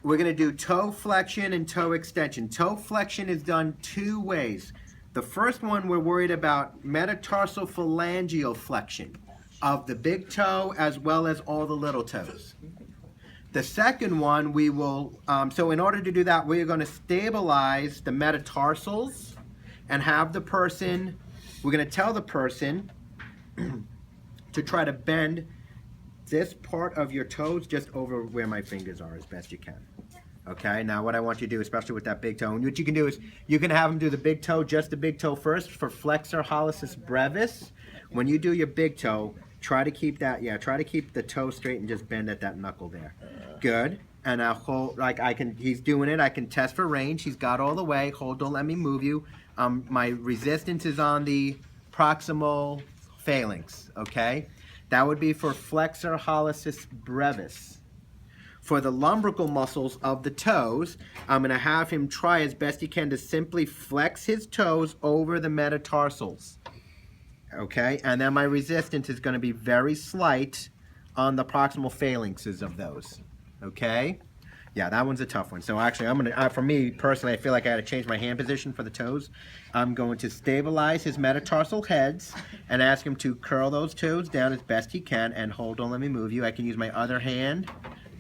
we're going to do toe flexion and toe extension. Toe flexion is done two ways. The first one, we're worried about metatarsal phalangeal flexion of the big toe as well as all the little toes. The second one, we will, so in order to do that, we're going to stabilize the metatarsals and have the person, we're going to tell the person to try to bend this part of your toes just over where my fingers are as best you can. Okay, now what I want you to do, especially with that big toe, and what you can do is you can have them do the big toe, just the big toe first for flexor pollicis brevis. When you do your big toe, try to keep that, try to keep the toe straight and just bend at that knuckle there. Good. And now hold, like he's doing it, I can test for range. He's got all the way. Hold, don't let me move you. My resistance is on the proximal phalanx, okay? That would be for flexor pollicis brevis. For the lumbrical muscles of the toes, I'm going to have him try as best he can to simply flex his toes over the metatarsals. Okay, and then my resistance is going to be very slight on the proximal phalanxes of those. Okay, yeah, that one's a tough one. So actually, I'm going to, for me personally, I feel like I had to change my hand position for the toes. I'm going to stabilize his metatarsal heads and ask him to curl those toes down as best he can. And hold, don't let me move you. I can use my other hand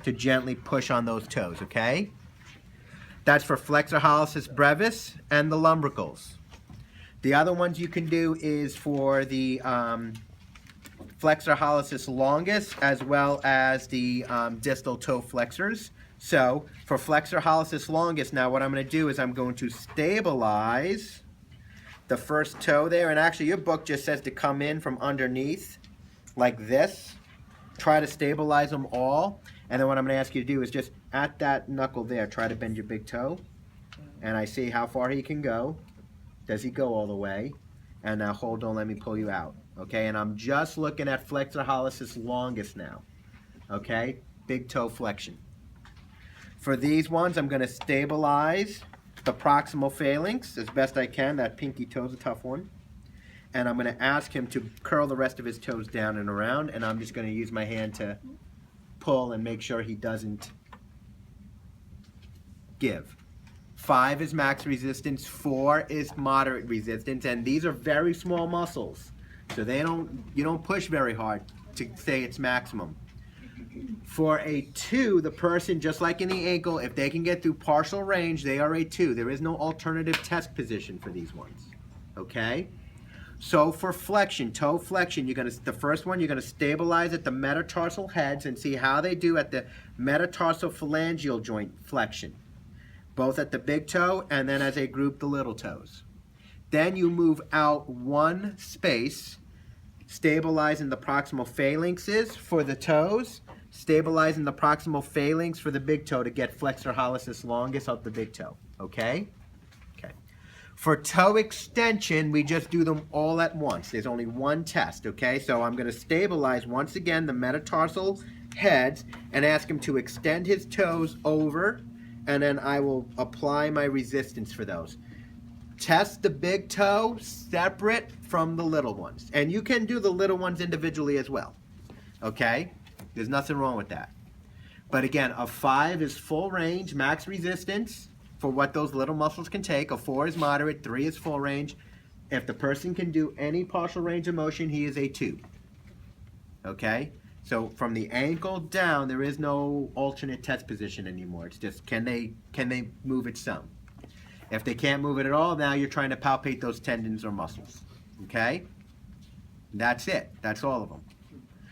to gently push on those toes, okay? That's for flexor pollicis brevis and the lumbricals. The other ones you can do is for the flexor pollicis longus as well as the distal toe flexors. So for flexor pollicis longus, now what I'm going to do is I'm going to stabilize the first toe there. And actually your book just says to come in from underneath like this. Try to stabilize them all. And then what I'm going to ask you to do is just at that knuckle there, try to bend your big toe. And I see how far he can go. Does he go all the way? And now hold, don't let me pull you out. Okay, and I'm just looking at flexor pollicis longus now. Okay, big toe flexion. For these ones, I'm going to stabilize the proximal phalanx as best I can. That pinky toe's a tough one. And I'm going to ask him to curl the rest of his toes down and around. And I'm just going to use my hand to pull and make sure he doesn't give. 5 is max resistance, 4 is moderate resistance, and these are very small muscles. So you don't push very hard to say it's maximum. For a 2, the person, just like in the ankle, if they can get through partial range, they are a 2. There is no alternative test position for these ones. Okay? So for flexion, toe flexion, the first one, you're going to stabilize at the metatarsal heads and see how they do at the metatarsal phalangeal joint flexion. Both at the big toe and then as they group the little toes. Then you move out one space, stabilizing the proximal phalanxes for the toes, stabilizing the proximal phalanx for the big toe to get flexor pollicis longus of the big toe. Okay? Okay. For toe extension, we just do them all at once. There's only one test, okay? So I'm going to stabilize once again the metatarsal heads and ask him to extend his toes over, and then I will apply my resistance for those. Test the big toe separate from the little ones. And you can do the little ones individually as well. Okay? There's nothing wrong with that. But again, a 5 is full range, max resistance for what those little muscles can take. A 4 is moderate, 3 is full range. If the person can do any partial range of motion, he is a 2. Okay? So from the ankle down, there is no alternate test position anymore. It's just can they move it some. If they can't move it at all, now you're trying to palpate those tendons or muscles. Okay? That's it. That's all of them.